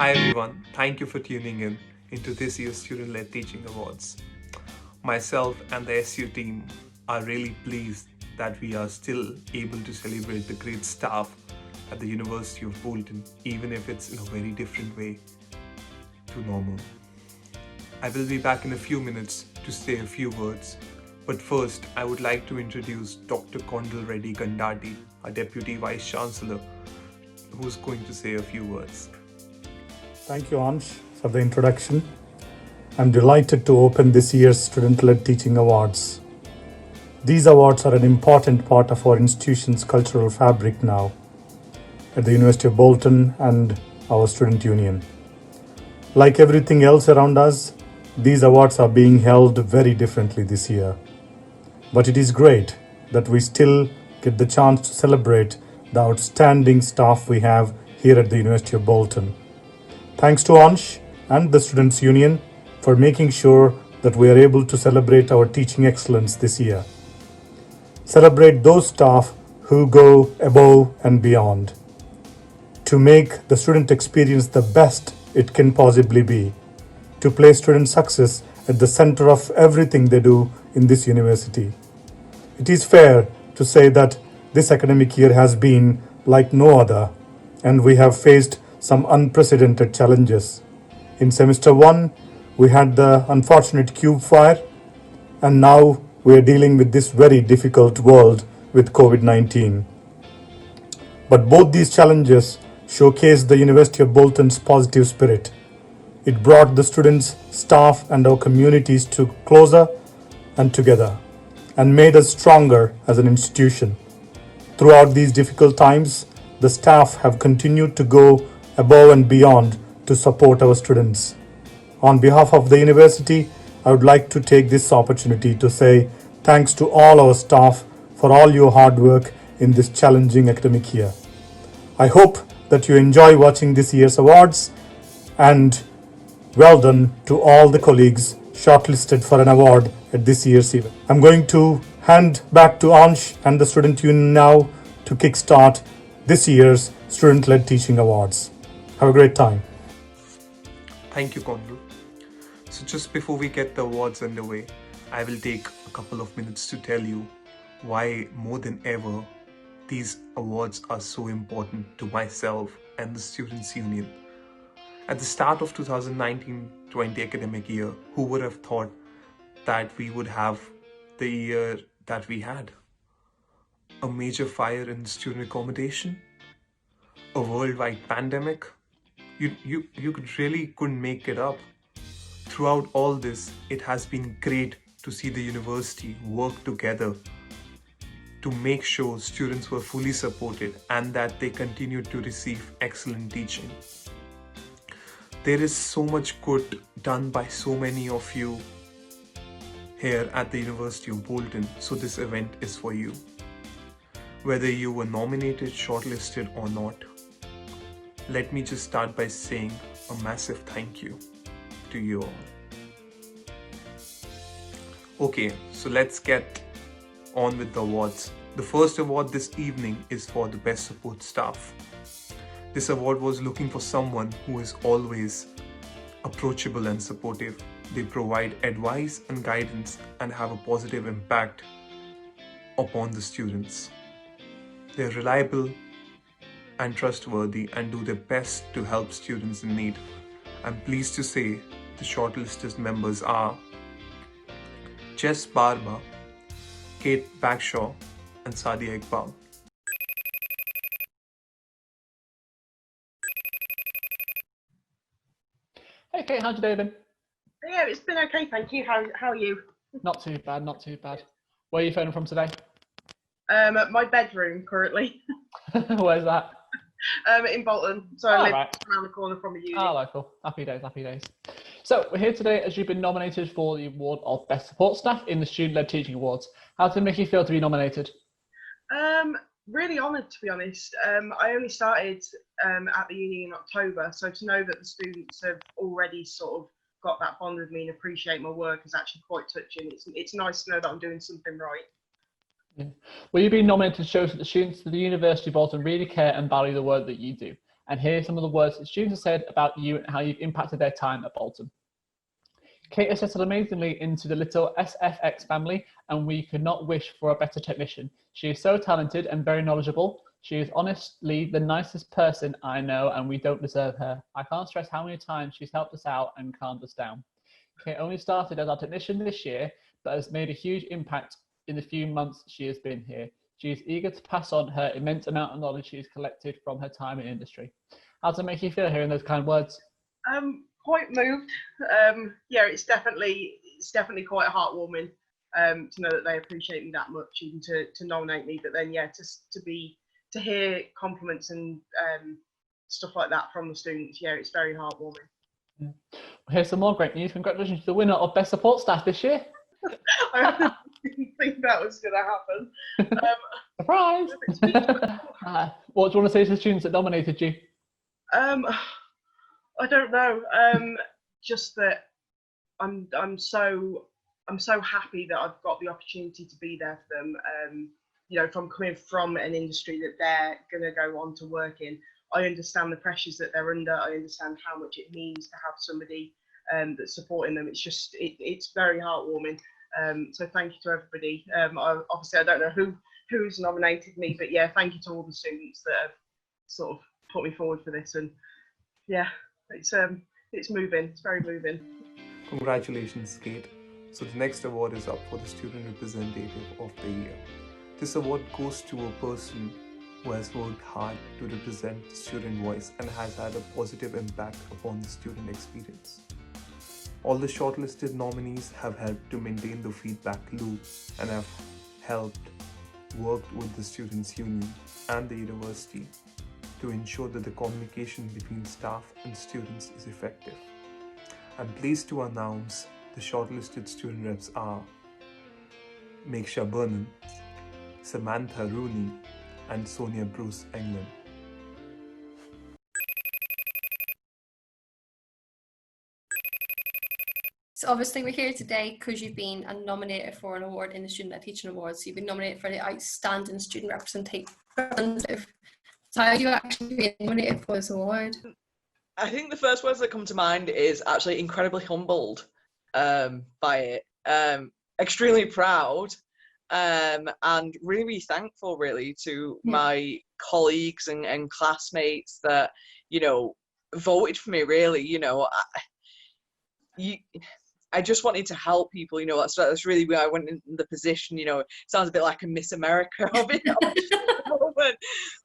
Hi everyone, thank you for tuning in into this year's Student-Led Teaching Awards. Myself and the SU team are really pleased that we are still able to celebrate the great staff at the University of Bolton, even if it's in a very different way to normal. I will be back in a few minutes to say a few words, but first I would like to introduce Dr. Kondal Reddy Gandati, our Deputy Vice Chancellor, who's going to say a few words. Thank you, Ansh, for the introduction. I'm delighted to open this year's Student-Led Teaching Awards. These awards are an important part of our institution's cultural fabric now at the University of Bolton and our student union. Like everything else around us, these awards are being held very differently this year. But it is great that we still get the chance to celebrate the outstanding staff we have here at the University of Bolton. Thanks to Ansh and the Students' Union for making sure that we are able to celebrate our teaching excellence this year. Celebrate those staff who go above and beyond to make the student experience the best it can possibly be, to place student success at the center of everything they do in this university. It is fair to say that this academic year has been like no other, and we have faced some unprecedented challenges. In semester 1, we had the unfortunate cube fire, and now we are dealing with this very difficult world with COVID-19. But both these challenges showcased the University of Bolton's positive spirit. It brought the students, staff, and our communities closer and together, and made us stronger as an institution. Throughout these difficult times, the staff have continued to go above and beyond to support our students. On behalf of the university, I would like to take this opportunity to say thanks to all our staff for all your hard work in this challenging academic year. I hope that you enjoy watching this year's awards, and well done to all the colleagues shortlisted for an award at this year's event. I'm going to hand back to Ansh and the Student Union now to kickstart this year's Student-Led Teaching Awards. Have a great time. Thank you, Kondal. So just before we get the awards underway, I will take a couple of minutes to tell you why more than ever these awards are so important to myself and the Students' Union. At the start of 2019-20 academic year, who would have thought that we would have the year that we had? A major fire in student accommodation? A worldwide pandemic? You really couldn't make it up. Throughout all this, it has been great to see the university work together to make sure students were fully supported and that they continued to receive excellent teaching. There is so much good done by so many of you here at the University of Bolton, so this event is for you. Whether you were nominated, shortlisted or not, let me just start by saying a massive thank you to you all. Okay, so let's get on with the awards. The first award this evening is for the Best Support Staff. This award was looking for someone who is always approachable and supportive. They provide advice and guidance and have a positive impact upon the students. They're reliable and trustworthy and do their best to help students in need. I'm pleased to say the shortlisted members are Jess Barba, Kate Bagshaw, and Sadia Iqbal. Hey Kate, how's your day been? Yeah, it's been okay, thank you. How are you? Not too bad, not too bad. Where are you phoning from today? My bedroom currently. Where's that? In Bolton. So I live right. around the corner from the uni. Oh, local. Happy days, happy days. So we're here today as you've been nominated for the award of Best Support Staff in the Student-Led Teaching Awards. How did it make you feel to be nominated? Really honoured, to be honest. I only started at the uni in October, so to know that the students have already sort of got that bond with me and appreciate my work is actually quite touching. It's nice to know that I'm doing something right. Yeah. Well, you being nominated shows that the students of the University of Bolton really care and value the work that you do. and hear some of the words that students have said about you and how you've impacted their time at Bolton. Kate has settled amazingly into the little SFX family, and we could not wish for a better technician. She is so talented and very knowledgeable. She is honestly the nicest person I know, and we don't deserve her. I can't stress how many times she's helped us out and calmed us down. Kate only started as our technician this year, but has made a huge impact in the few months she has been here. She is eager to pass on her immense amount of knowledge she has collected from her time in industry. How does it make you feel hearing those kind words? Quite moved. Yeah, it's definitely quite heartwarming to know that they appreciate me that much, even to nominate me. But then, yeah, to hear compliments and stuff like that from the students, yeah, it's very heartwarming. Yeah. Here's some more great news. Congratulations to the winner of Best Support Staff this year. I didn't think that was going to happen. Surprise! What do you want to say to the students that nominated you? I don't know. Just that I'm so happy that I've got the opportunity to be there for them. You know, from coming from an industry that they're going to go on to work in, I understand the pressures that they're under. I understand how much it means to have somebody that's supporting them. It's very heartwarming. So thank you to everybody. Obviously, I don't know who's nominated me, but yeah, thank you to all the students that have sort of put me forward for this. And yeah, it's moving. It's very moving. Congratulations, Kate. So the next award is up for the Student Representative of the Year. This award goes to a person who has worked hard to represent the student voice and has had a positive impact upon the student experience. All the shortlisted nominees have helped to maintain the feedback loop and have worked with the Students' Union and the university to ensure that the communication between staff and students is effective. I'm pleased to announce the shortlisted student reps are Meksha Burnham, Samantha Rooney, and Sonia Bruce England. So obviously we're here today because you've been nominated for an award in the Student-led Teaching Awards. You've been nominated for the Outstanding Student Representative. So how do you actually get nominated for this award? I think the first words that come to mind is actually incredibly humbled by it, extremely proud, and really, really thankful really to my colleagues and classmates that, you know, voted for me really, you know. I just wanted to help people, you know. That's really where I went in the position, you know. It sounds a bit like a Miss America of it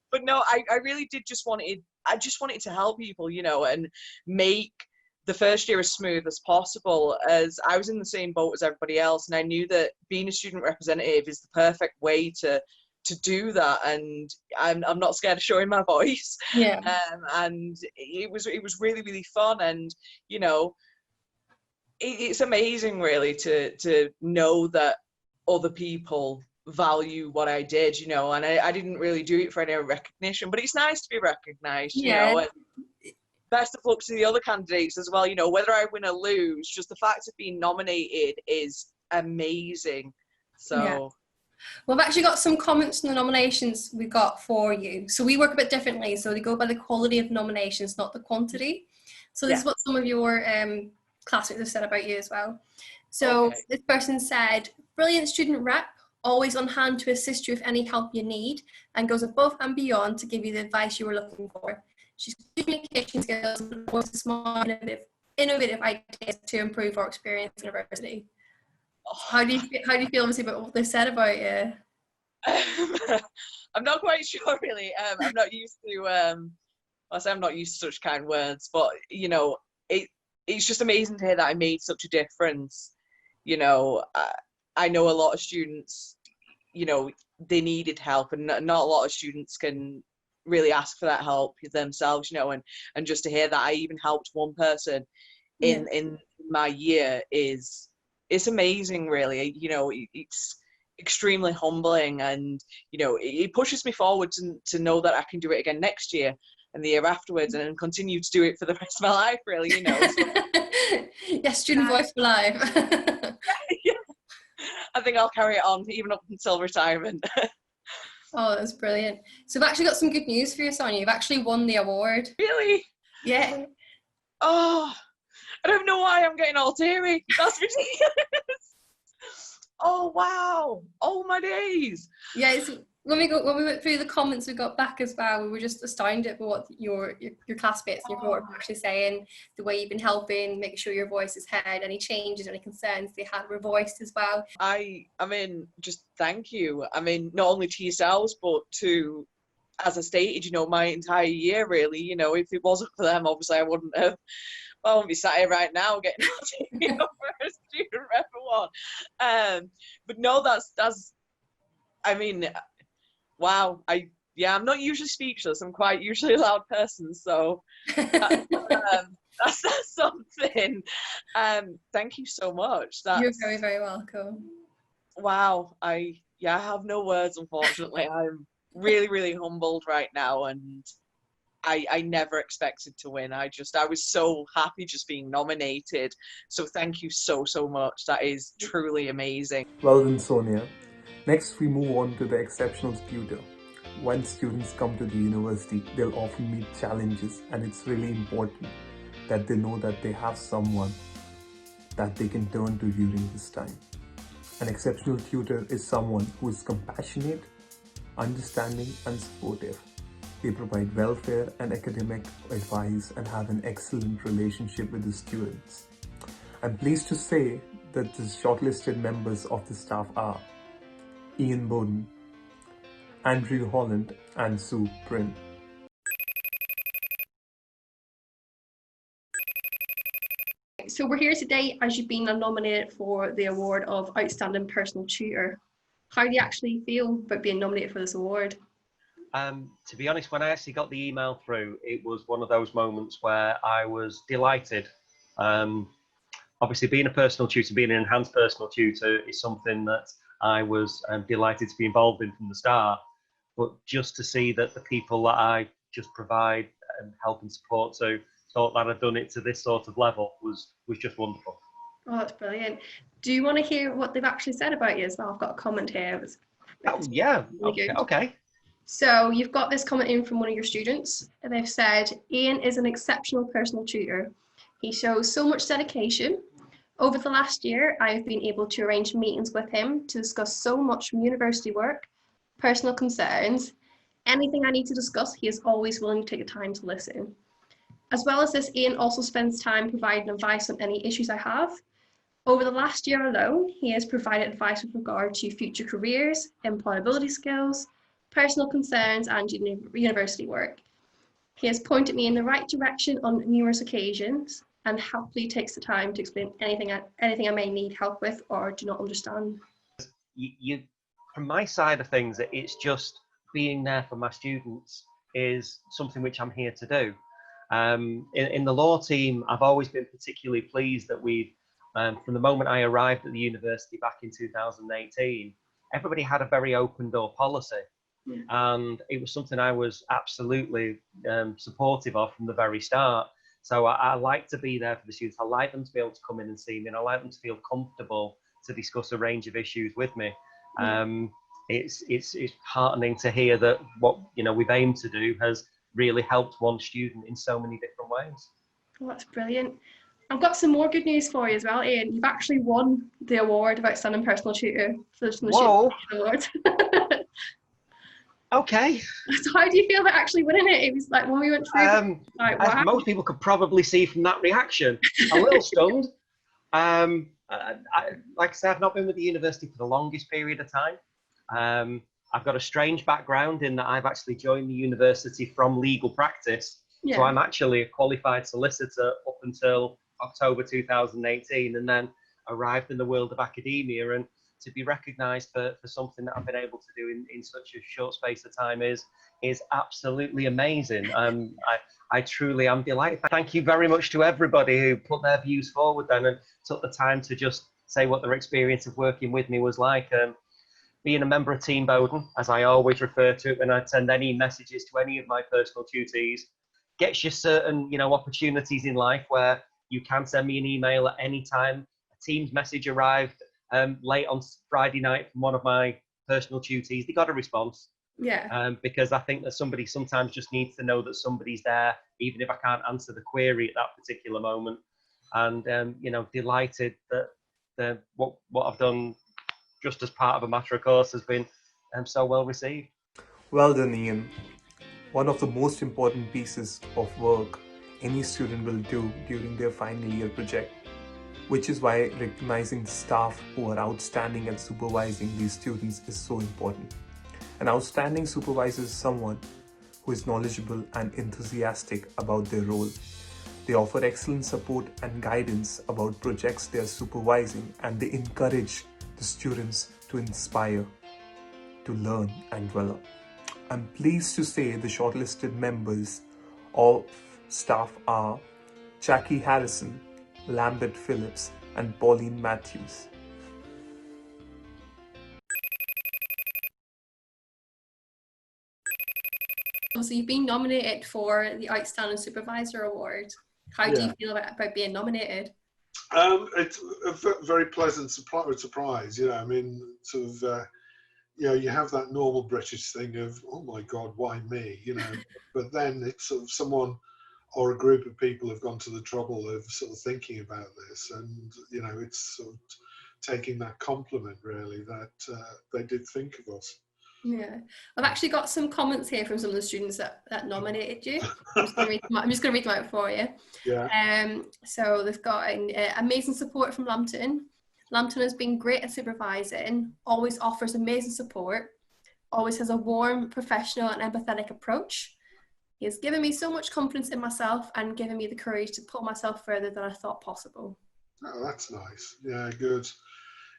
but no, I really did just wanted to help people, you know, and make the first year as smooth as possible, as I was in the same boat as everybody else, and I knew that being a student representative is the perfect way to do that, and I'm not scared of showing my voice. Yeah. And it was really, really fun, and you know, it's amazing really to know that other people value what I did, you know, and I didn't really do it for any recognition, but it's nice to be recognised, you know. And best of luck to the other candidates as well, you know, whether I win or lose, just the fact of being nominated is amazing. So We've actually got some comments on the nominations we got for you. So we work a bit differently, so they go by the quality of nominations, not the quantity. So this is what some of your classmates have said about you as well. So this person said, brilliant student rep, always on hand to assist you with any help you need, and goes above and beyond to give you the advice you were looking for. She's communication skills and always smart, innovative ideas to improve our experience in university. How do you feel obviously about what they said about you? I'm not quite sure really. I'm not used to I'm not used to such kind words, but you know, it's just amazing to hear that I made such a difference. You know, I know a lot of students, you know, they needed help, and not a lot of students can really ask for that help themselves, you know, and just to hear that I even helped one person in my year it's amazing really. You know, it's extremely humbling, and you know, it pushes me forward to know that I can do it again next year and the year afterwards, and continue to do it for the rest of my life really, you know. So. Yes, student voice for life. I think I'll carry it on even up until retirement. Oh, that's brilliant. So we've actually got some good news for you, Sonia. You've actually won the award. Really? Yeah. Oh, I don't know why I'm getting all teary. That's ridiculous. Oh wow! Oh my days! Yeah, it's, when we went through the comments we got back as well, we were just astounded at what your classmates and your cohort were actually saying, the way you've been helping, making sure your voice is heard, any changes, any concerns they had were voiced as well. I mean, just thank you. I mean, not only to yourselves, but to, as I stated, you know, my entire year really. You know, if it wasn't for them, obviously I wouldn't be sat here right now getting over a student rep award. But no, that's. I mean, wow. I'm not usually speechless. I'm quite usually a loud person, so that's something. Thank you so much. You're very, very welcome. Wow. I have no words, unfortunately. I'm really, really humbled right now, and I never expected to win. I was so happy just being nominated. So thank you so much. That is truly amazing. Well done, Sonia. Next, we move on to the exceptional tutor. When students come to the university, they'll often meet challenges, and it's really important that they know that they have someone that they can turn to during this time. An exceptional tutor is someone who is compassionate, understanding, and supportive. They provide welfare and academic advice and have an excellent relationship with the students. I'm pleased to say that the shortlisted members of the staff are Ian Bowden, Andrew Holland, and Sue Prin. So we're here today as you've been nominated for the award of Outstanding Personal Tutor. How do you actually feel about being nominated for this award? To be honest, when I actually got the email through, it was one of those moments where I was delighted. Obviously, being a personal tutor, being an enhanced personal tutor is something that I was delighted to be involved in from the start. But just to see that the people that I just provide and help and support to thought that I'd done it to this sort of level was just wonderful. Oh, that's brilliant. Do you want to hear what they've actually said about you as well? I've got a comment here. Oh, yeah, really okay. So you've got this comment in from one of your students. They've said, Ian is an exceptional personal tutor. He shows so much dedication. Over the last year, I have been able to arrange meetings with him to discuss so much from university work, personal concerns, anything I need to discuss, he is always willing to take the time to listen. As well as this, Ian also spends time providing advice on any issues I have. Over the last year alone, he has provided advice with regard to future careers, employability skills, personal concerns, and university work. He has pointed me in the right direction on numerous occasions and happily takes the time to explain anything I may need help with or do not understand. From my side of things, it's just being there for my students is something which I'm here to do. In the law team, I've always been particularly pleased that we've, from the moment I arrived at the university back in 2018, everybody had a very open door policy. Yeah. And it was something I was absolutely supportive of from the very start. So I like to be there for the students. I like them to be able to come in and see me, and I like them to feel comfortable to discuss a range of issues with me. It's heartening to hear that what we've aimed to do has really helped one student in so many different ways. Oh, that's brilliant. I've got some more good news for you as well, Ian. You've actually won the award of Outstanding Personal Tutor for the Student Award. Okay. So how do you feel about actually winning it? It was like when we went through. Like, wow. As most people could probably see from that reaction, a little stunned. Like I said, I've not been with the university for the longest period of time. I've got a strange background in that I've actually joined the university from legal practice. Yeah. So I'm actually a qualified solicitor up until October 2018, and then arrived in the world of academia. And to be recognised for something that I've been able to do in such a short space of time is absolutely amazing. I truly am delighted. Thank you very much to everybody who put their views forward then and took the time to just say what their experience of working with me was like. Being a member of Team Bowden, as I always refer to it when I send any messages to any of my personal tutees, gets you certain opportunities in life where you can send me an email at any time. A Teams message arrived late on Friday night from one of my personal tutees. They got a response. Yeah. Because I think that somebody sometimes just needs to know that somebody's there, even if I can't answer the query at that particular moment. And you know, delighted that what I've done just as part of a matter of course has been so well received. Well done, Ian. One of the most important pieces of work any student will do during their final year project, which is why recognizing the staff who are outstanding at supervising these students is so important. An outstanding supervisor is someone who is knowledgeable and enthusiastic about their role. They offer excellent support and guidance about projects they are supervising, and they encourage the students to inspire, to learn and develop. I'm pleased to say the shortlisted members of staff are Jackie Harrison, Lambert Phillips, and Pauline Matthews. So you've been nominated for the Outstanding Supervisor Award. How do you feel about being nominated? It's a very pleasant surprise. You know, I mean, sort of, you know, you have that normal British thing of, oh my God, why me? You know, but then it's sort of someone or a group of people have gone to the trouble of sort of thinking about this, and you know, it's sort of taking that compliment really that they did think of us. Yeah, I've actually got some comments here from some of the students that nominated you. I'm just going to read them out for you. Yeah. So they've got amazing support from Lambton. Lambton has been great at supervising, always offers amazing support, always has a warm, professional and empathetic approach. He has given me so much confidence in myself and given me the courage to put myself further than I thought possible. Oh, that's nice. Yeah, good.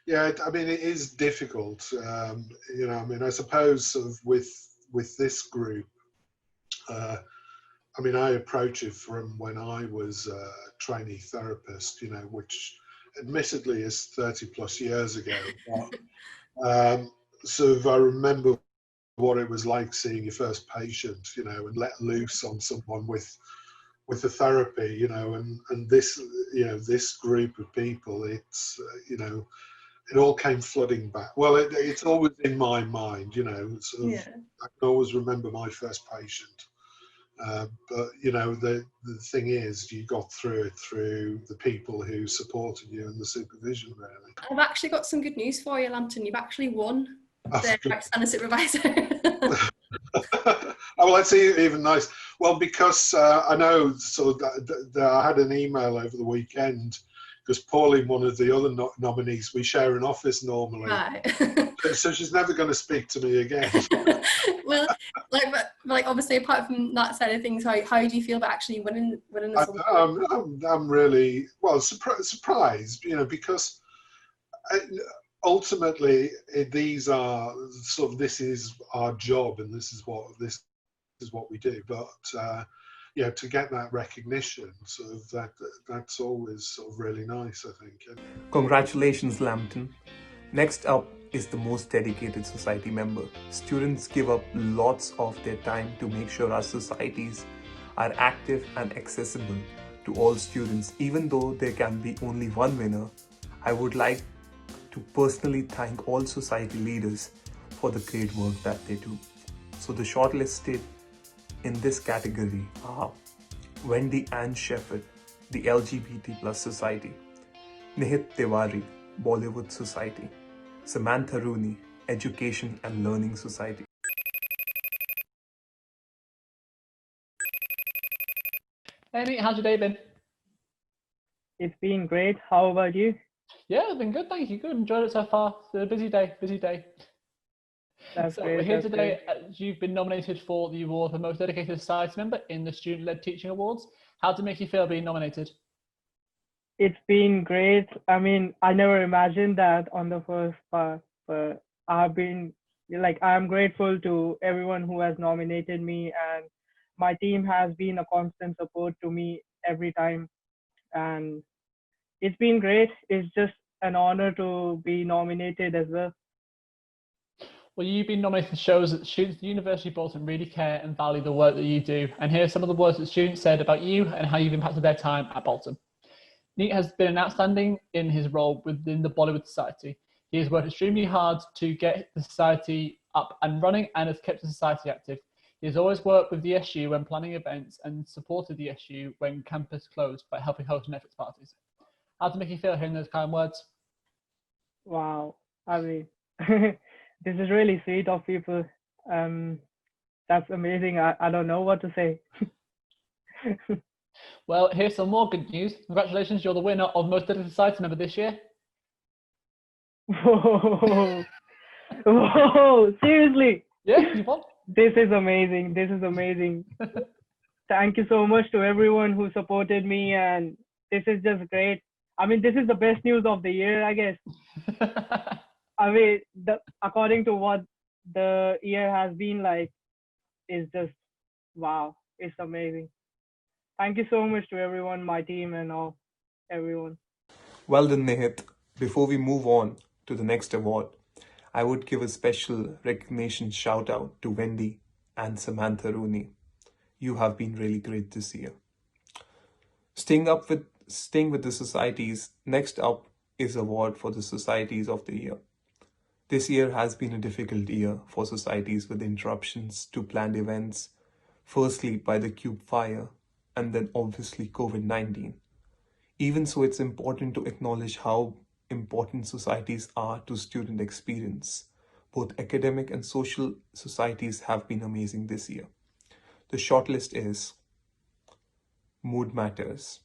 Yeah, I mean, it is difficult. You know, I mean, I suppose sort of with this group, I mean, I approach it from when I was a trainee therapist, you know, which admittedly is 30 plus years ago. But sort of I remember what it was like seeing your first patient, you know, and let loose on someone with the therapy, you know, and this, you know, this group of people, it's, you know, it all came flooding back. Well, it's always in my mind, you know, sort of, I can always remember my first patient. But, you know, the thing is, you got through it through the people who supported you and the supervision, really. I've actually got some good news for you, Lambton. You've actually won the Outstanding Supervisor. Oh, well, that's even nice. Well, because I know, so that I had an email over the weekend, because Pauline, one of the other nominees, we share an office normally. Right. So she's never going to speak to me again. Well, like obviously, apart from that side of things, how do you feel about actually winning this one? I'm really, well, surprised, you know, because ultimately these are sort of, this is our job and this is what we do. But you know, to get that recognition, sort of that's always sort of really nice, I think. Congratulations, Lambton. Next up is the most dedicated society member. Students give up lots of their time to make sure our societies are active and accessible to all students. Even though there can be only one winner, I would like to personally thank all society leaders for the great work that they do. So the shortlisted in this category are Wendy Ann Shepherd, the LGBT+ Society; Nihit Tiwari, Bollywood Society; Samantha Rooney, Education and Learning Society. Hey mate, how's your day been? It's been great. How about you? Yeah, it's been good, thank you. Good, enjoyed it so far. It's been a busy day. That's So great. we're here That's today great. as you've been nominated for the award for Most Dedicated Society Member in the Student-Led Teaching Awards. How did it make you feel being nominated? It's been great. I mean, I never imagined that on the first part, but I'm grateful to everyone who has nominated me, and my team has been a constant support to me every time. And it's been great. It's just an honor to be nominated as well. Well, you've been nominated shows that students at the University of Bolton really care and value the work that you do. And here are some of the words that students said about you and how you've impacted their time at Bolton. Neat has been outstanding in his role within the Bollywood Society. He has worked extremely hard to get the society up and running and has kept the society active. He has always worked with the SU when planning events and supported the SU when campus closed by helping host Netflix parties. How does it make you feel hearing those kind words? Wow. I mean, this is really sweet of people. That's amazing. I don't know what to say. Well, here's some more good news. Congratulations, you're the winner of Most Dedicated Society Member this year. Whoa. Whoa, seriously? Yeah, you won. This is amazing. This is amazing. Thank you so much to everyone who supported me, and this is just great. I mean, this is the best news of the year, I guess. I mean, according to what the year has been like, is just wow. It's amazing. Thank you so much to everyone, my team and all, everyone. Well done, Nihit. Before we move on to the next award, I would give a special recognition shout out to Wendy and Samantha Rooney. You have been really great this year. Staying with the societies, next up is award for the societies of the year. This year has been a difficult year for societies with interruptions to planned events, firstly by the Cube fire and then obviously COVID-19. Even so, it's important to acknowledge how important societies are to student experience. Both academic and social societies have been amazing this year. The shortlist is Mood Matters,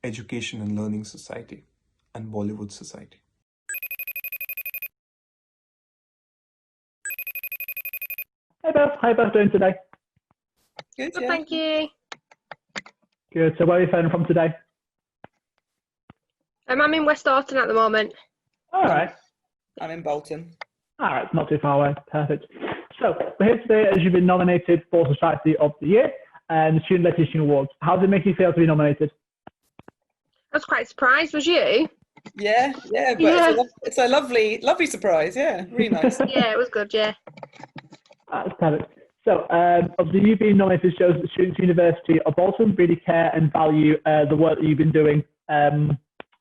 Education and Learning Society, and Bollywood Society. Hey Beth, how are you both doing today? Good, Well, yeah. thank you. Good, so where are you phoning from today? I'm in West Orton at the moment. All right. I'm in Bolton. All right, not too far away. Perfect. So we're here today as you've been nominated for Society of the Year and the Student-Led Teaching Awards. How did it make you feel to be nominated? I was quite surprised, was you? Yeah, but Yeah. it's a lovely surprise. Yeah, really nice. Yeah, it was good, yeah. That's perfect. So obviously you've been nominated shows that the Students' University of Bolton really care and value the work that you've been doing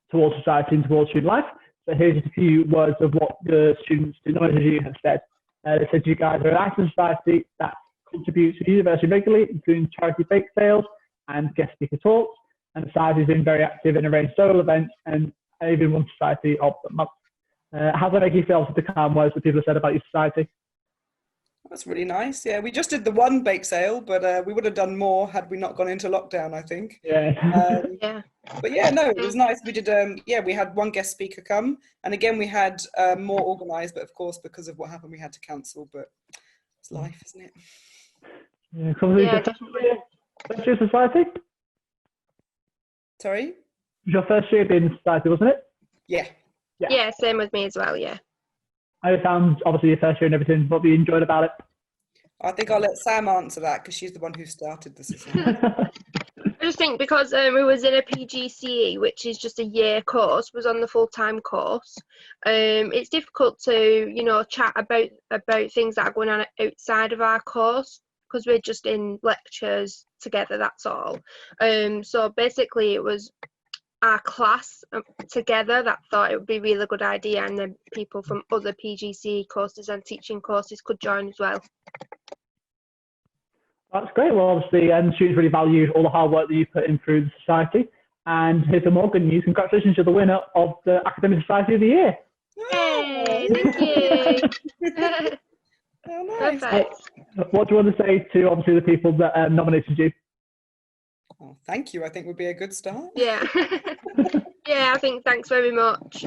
towards society and towards student life. So here's just a few words of what the students who nominated you have said. They said you guys are an active society that contributes to the university regularly, including charity bake sales and guest speaker talks. And the society has been very active in arranging social events and even one society of the month. How does that make you feel to the calm words that people have said about your society? That's really nice. Yeah, we just did the one bake sale, but we would have done more had we not gone into lockdown, I think. Yeah. Yeah. But yeah, no, it was nice. We did. We had one guest speaker come, and again we had more organised, but of course because of what happened, we had to cancel. But it's life, isn't it? Yeah, yeah, first year society? Sorry? It was your first year being in society, wasn't it? Yeah. Yeah, same with me as well, yeah. I found obviously your first year and everything. What have you enjoyed about it? I think I'll let Sam answer that because she's the one who started the society. I just think because we was in a PGCE, which is just a year course, was on the full-time course. It's difficult to, chat about things that are going on outside of our course because we're just in lectures together, that's all. So basically it was our class together that thought it would be a really good idea, and then people from other PGCE courses and teaching courses could join as well. That's great. Well, obviously, students really value all the hard work that you put in through the society. And here's some more good news. Congratulations, you're the winner of the Academic Society of the Year. Hey, thank you. Oh, nice. Perfect. What do you want to say to, obviously, the people that nominated you? Oh, thank you. I think would be a good start. Yeah. Yeah, I think thanks very much.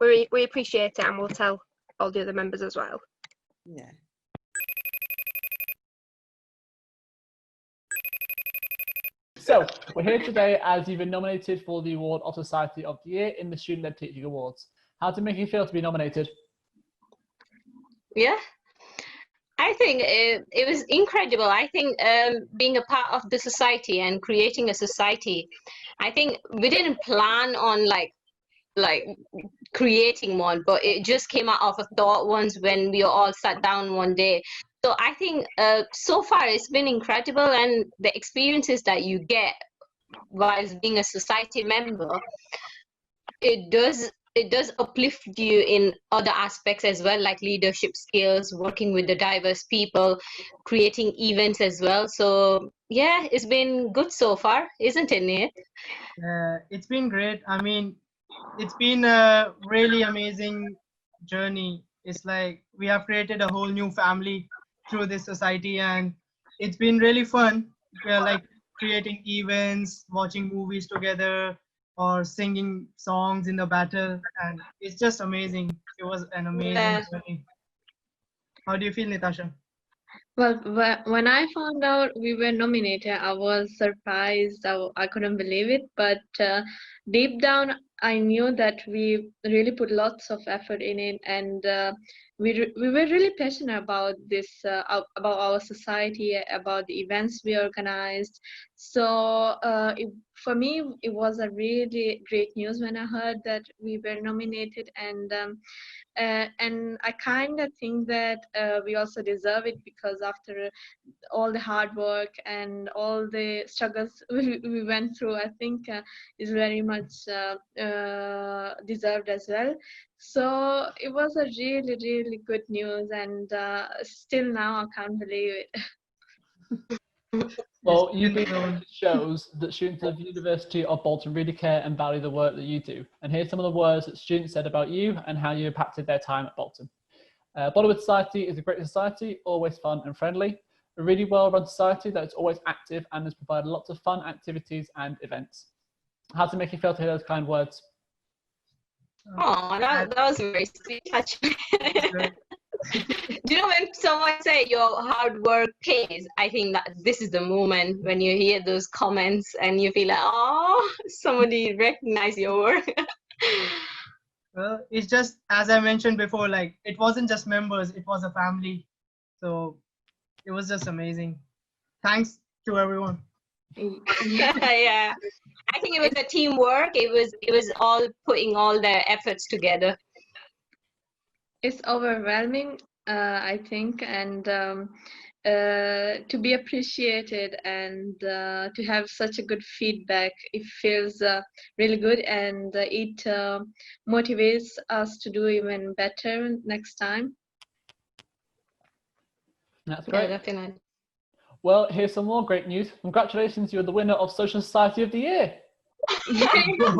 We appreciate it, and we'll tell all the other members as well. Yeah. So, we're here today as you've been nominated for the award of Society of the Year in the Student-Led Teaching Awards. How did it make you feel to be nominated? Yeah, I think it was incredible. I think being a part of the society and creating a society, I think we didn't plan on like creating one, but it just came out of a thought once when we all sat down one day. So I think so far it's been incredible, and the experiences that you get whilst being a society member, it it does uplift you in other aspects as well, like leadership skills, working with the diverse people, creating events as well. So yeah, it's been good so far, isn't it, Nate? It's been great. I mean, it's been a really amazing journey. It's like we have created a whole new family through this society, and it's been really fun. We're like creating events, watching movies together, or singing songs in the battle, and it's just amazing. It was an amazing journey. How do you feel, Natasha? Well, when I found out we were nominated, I was surprised. I couldn't believe it. But deep down, I knew that we really put lots of effort in it, and we were really passionate about this, about our society, about the events we organized. So for me, it was a really great news when I heard that we were nominated, and I kind of think that we also deserve it, because after all the hard work and all the struggles we went through, I think is very much deserved as well. So it was a really, really good news, and still now I can't believe it. Well, you've been shows that students of University of Bolton really care and value the work that you do. And here's some of the words that students said about you and how you impacted their time at Bolton. Bollywood Society is a great society, always fun and friendly. A really well-run society that is always active and has provided lots of fun activities and events. How does it make you feel to hear those kind words? Oh, that was very sweet, actually. Do you know, when someone say your hard work pays, I think that this is the moment when you hear those comments and you feel like, oh, somebody recognize your work. Well, it's just, as I mentioned before, like, it wasn't just members, it was a family. So it was just amazing. Thanks to everyone. Yeah, I think it was a teamwork. It was all putting all their efforts together. It's overwhelming, I think, and to be appreciated and to have such a good feedback, it feels really good, and it motivates us to do even better next time. That's great. Yeah, definitely. Well, here's some more great news. Congratulations, you're the winner of Social Society of the Year. Is that real?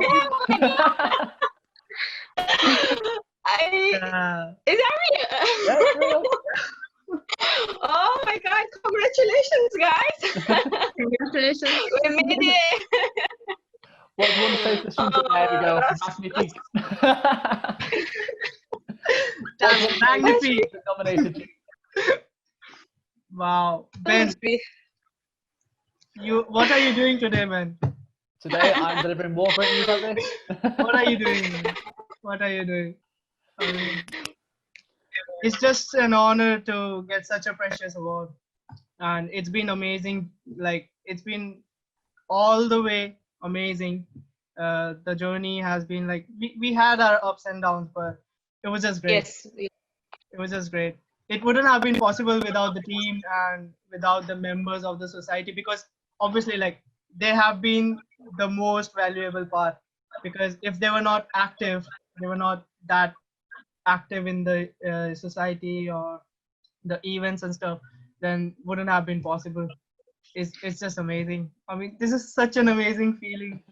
Yeah, it's real. Oh my God, congratulations, guys. Congratulations. We made it. What do you want to say to the students? There we go. Magnifique. That's magnifique. Nominated you. Wow. Ben, what are you doing today, Ben? Today I'm delivering more great news like this. What are you doing? What are you doing? I mean, it's just an honor to get such a precious award, and it's been amazing. Like, it's been all the way amazing. The journey has been like, we had our ups and downs, but it was just great. Yes. It was just great. It wouldn't have been possible without the team and without the members of the society, because obviously, like, they have been the most valuable part, because if they were not active, they were not that active in the society or the events and stuff, then wouldn't have been possible. It's just amazing. I mean, this is such an amazing feeling.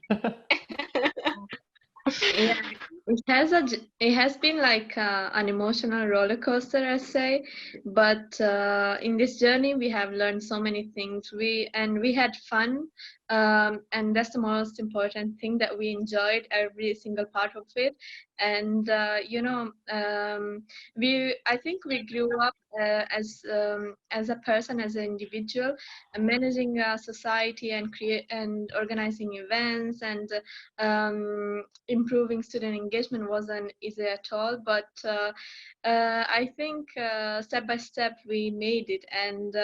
Yeah, it has been like an emotional roller coaster, I say, but in this journey we have learned so many things. We had fun, and that's the most important thing, that we enjoyed every single part of it. And you know, I think we grew up as a person, as an individual, managing a society and organizing events and improving student engagement wasn't easy at all, but I think step by step we made it, and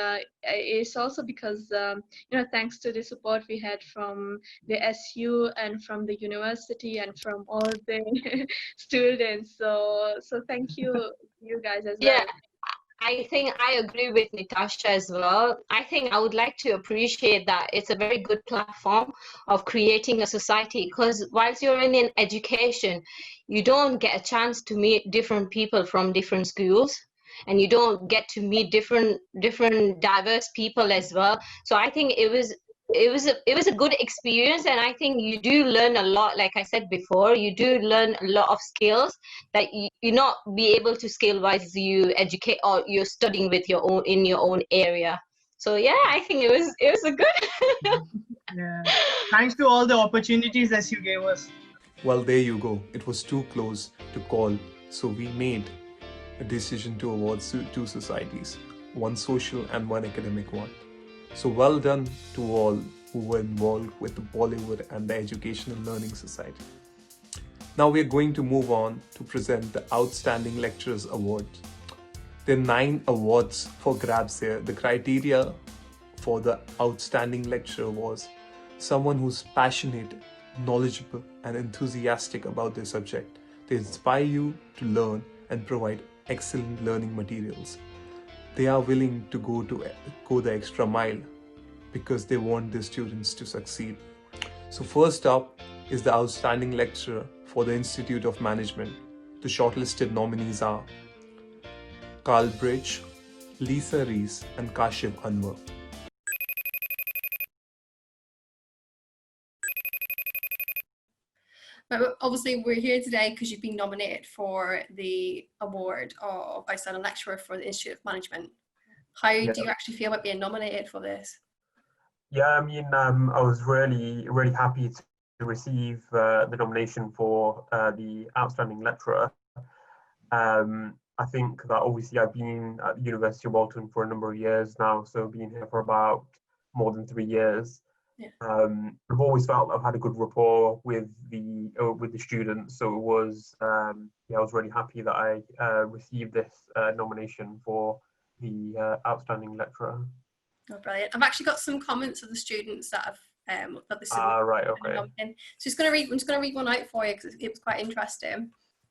it's also because you know, thanks to the support we had from the SU and from the university and from all the students. So thank you guys as well. Yeah, I think I agree with Natasha as well. I think I would like to appreciate that it's a very good platform of creating a society, because whilst you're in education, you don't get a chance to meet different people from different schools, and you don't get to meet different diverse people as well. So I think it was a good experience, and I think you do learn a lot. Like I said before, you do learn a lot of skills that you not be able to skill wise you educate or you're studying with your own in your own area. So yeah, I think it was a good. Yeah. Thanks to all the opportunities that you gave us. Well, there you go. It was too close to call, so we made a decision to award two societies, one social and one academic one. So well done to all who were involved with the Bollywood and the Educational Learning Society. Now we are going to move on to present the Outstanding Lecturers Award. There are 9 awards for grabs here. The criteria for the Outstanding Lecturer was someone who's passionate, knowledgeable, and enthusiastic about their subject. They inspire you to learn and provide excellent learning materials. They are willing to go the extra mile because they want their students to succeed. So first up is the Outstanding Lecturer for the Institute of Management. The shortlisted nominees are Carl Bridge, Lisa Rees, and Kashif Anwar. Obviously, we're here today because you've been nominated for the award of Outstanding Lecturer for the Institute of Management. How do you actually feel about being nominated for this? Yeah, I mean, I was really happy to receive the nomination for the Outstanding Lecturer. I think that obviously I've been at the University of Bolton for a number of years now, so I've been here for about more than 3 years. Yeah. I've always felt I've had a good rapport with the students, so it was I was really happy that I received this nomination for the Outstanding Lecturer. Oh, brilliant! I've actually got some comments of the students that have that this. Right, okay. So I'm just going to read one out for you because it was quite interesting.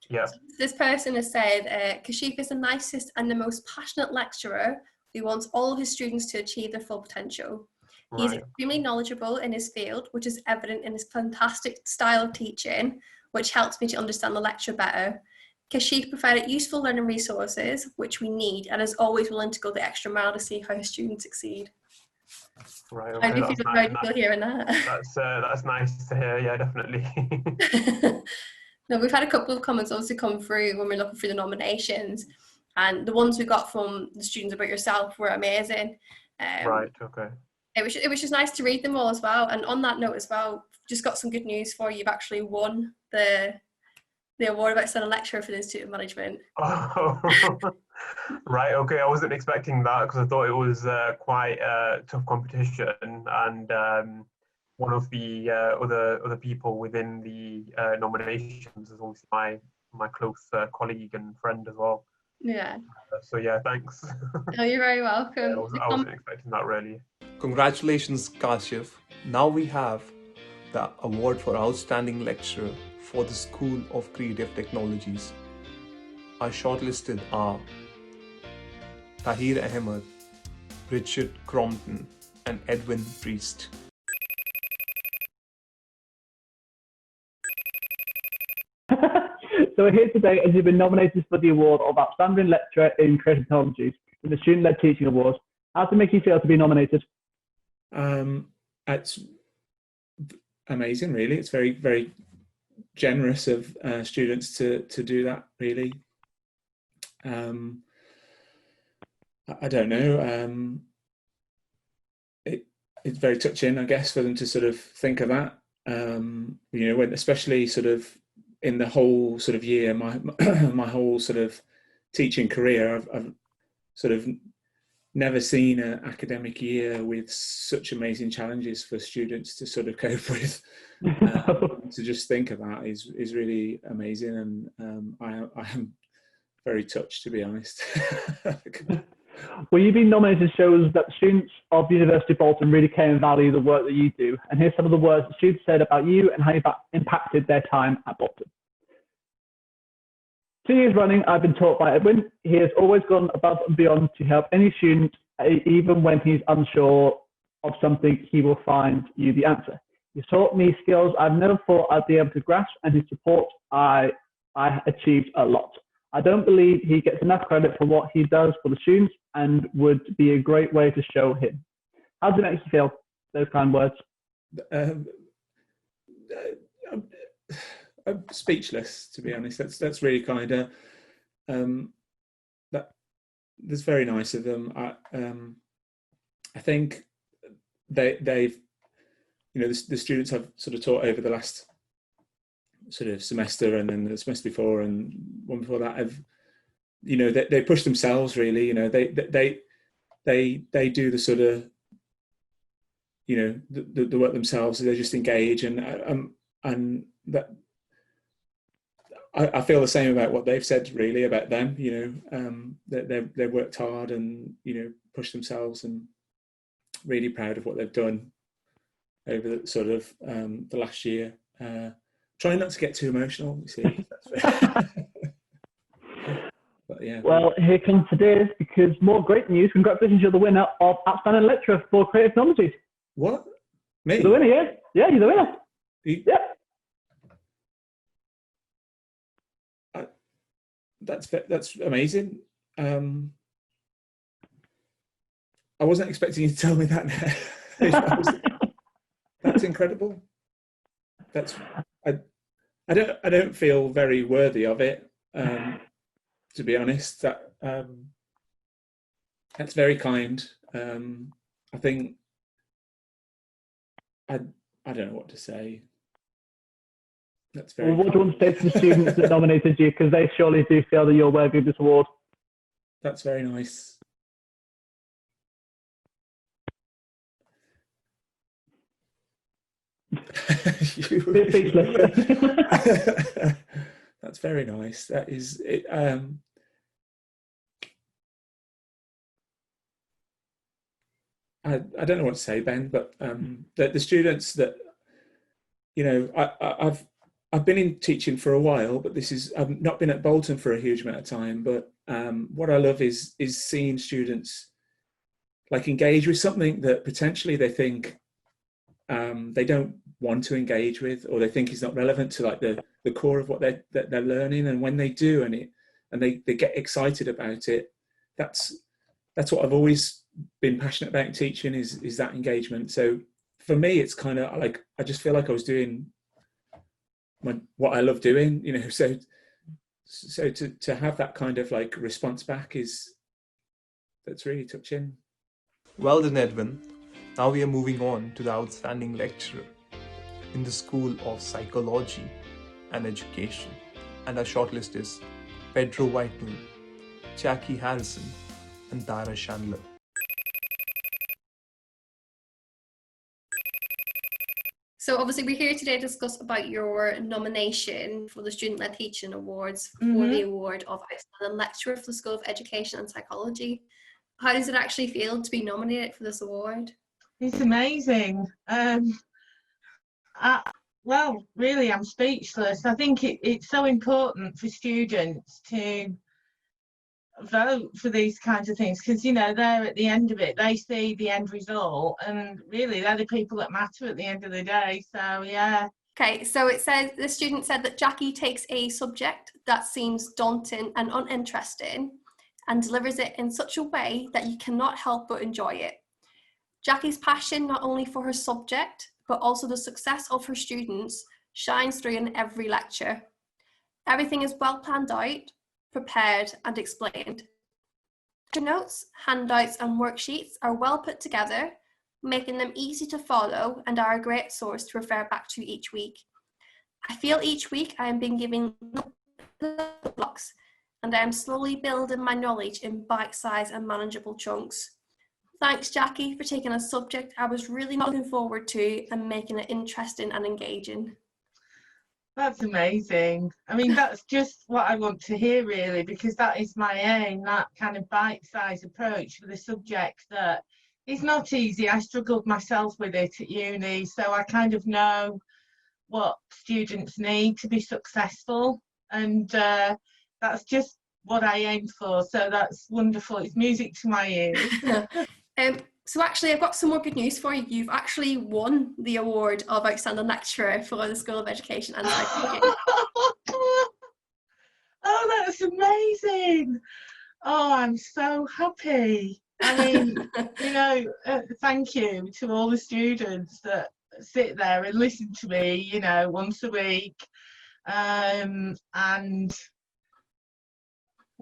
Yeah. So this person has said, Kashif is the nicest and the most passionate lecturer who wants all his students to achieve their full potential. He's extremely knowledgeable in his field, which is evident in his fantastic style of teaching, which helps me to understand the lecture better. Kashif provided useful learning resources, which we need, and is always willing to go the extra mile to see how his students succeed. Right. Okay, how do you feel hearing that? That's nice to hear. Yeah, definitely. No, we've had a couple of comments obviously come through when we're looking through the nominations, and the ones we got from the students about yourself were amazing. Right. Okay. It was just nice to read them all as well. And on that note as well, just got some good news for you. You've actually won the award of Outstanding Lecturer for the Institute of Management. Oh, right, okay. I wasn't expecting that because I thought it was quite a tough competition, and one of the other people within the nominations is also my close colleague and friend as well. Yeah. So yeah, thanks. Oh, you're very welcome. I wasn't expecting that really. Congratulations, Kashif. Now we have the award for Outstanding Lecturer for the School of Creative Technologies. Our shortlisted are Tahir Ahmed, Richard Crompton, and Edwin Priest. So we're here today as you've been nominated for the award of Outstanding Lecturer in Creative Technologies in the Student-Led Teaching Awards. How does it make you feel to be nominated? It's amazing, really. It's very, very generous of students to do that, really. I don't know. It's very touching, I guess, for them to sort of think of that. When, especially sort of in the whole sort of year, my whole sort of teaching career, I've sort of never seen an academic year with such amazing challenges for students to sort of cope with. To just think about is really amazing, and I am very touched, to be honest. Well, you've been nominated shows that the students of the University of Bolton really care and value the work that you do. And here's some of the words that students said about you and how you've impacted their time at Bolton. 2 years running, I've been taught by Edwin. He has always gone above and beyond to help any student, even when he's unsure of something, he will find you the answer. He's taught me skills I've never thought I'd be able to grasp, and his support, I achieved a lot. I don't believe he gets enough credit for what he does for the students, and would be a great way to show him. How does it make you feel, those kind words? I'm speechless, to be honest. That's really kind. That's very nice of them. I think they've, you know, the students I've sort of taught over the last sort of semester, and then the semester before and one before that, have, you know, they push themselves really. You know, they do the sort of, you know, the work themselves. They just engage, and that I feel the same about what they've said really about them. You know, they worked hard and, you know, pushed themselves, and really proud of what they've done over the sort of the last year. Trying not to get too emotional, you see. But yeah. Well, here comes today's, because more great news. Congratulations, you're the winner of Outstanding Lecturer for Creative Technologies. What? Me? You're the winner, yeah? Yeah, you're the winner. Yeah. That's amazing. I wasn't expecting you to tell me that. That's incredible. I don't feel very worthy of it, to be honest. That's very kind. I think I don't know what to say. That's very. Well, what do you want to say to the students that nominated you? Because they surely do feel that you're worthy of this award. That's very nice. That's very nice. That is it. I don't know what to say, Ben, but the students that, you know, I've been in teaching for a while, but I've not been at Bolton for a huge amount of time. But what I love is seeing students like engage with something that potentially they think they don't want to engage with, or they think is not relevant to like the core of what they're learning. And when they do, and they get excited about it, that's what I've always been passionate about in teaching, is that engagement. So for me, it's kind of like, I just feel like I was doing what I love doing, you know. So to have that kind of like response back that's really touching. Well done, Edwin. Now we are moving on to the outstanding lecturer in the School of Psychology and Education. And our shortlist is Pedro Whitnell, Jackie Harrison, and Dara Chandler. So obviously we're here today to discuss about your nomination for the Student-Led Teaching Awards for the award of Outstanding Lecturer for the School of Education and Psychology. How does it actually feel to be nominated for this award? It's amazing. Well, really, I'm speechless. I think it's so important for students to vote for these kinds of things, because, you know, they're at the end of it. They see the end result, and really they're the people that matter at the end of the day. So yeah. Okay, so it says the student said that Jackie takes a subject that seems daunting and uninteresting and delivers it in such a way that you cannot help but enjoy it. Jackie's passion not only for her subject but also the success of her students shines through in every lecture. Everything is well planned out, prepared and explained. The notes, handouts and worksheets are well put together, making them easy to follow and are a great source to refer back to each week. I feel each week I am being given blocks and I am slowly building my knowledge in bite-sized and manageable chunks. Thanks, Jackie, for taking a subject I was really not looking forward to and making it interesting and engaging. That's amazing. I mean, that's just what I want to hear, really, because that is my aim, that kind of bite-sized approach for the subject that is not easy. I struggled myself with it at uni, so I kind of know what students need to be successful. And that's just what I aim for. So that's wonderful. It's music to my ears. So actually, I've got some more good news for you. You've actually won the award of Outstanding Lecturer for the School of Education and Psychology. Oh, that's amazing. Oh, I'm so happy. I mean, you know, thank you to all the students that sit there and listen to me, you know, once a week. And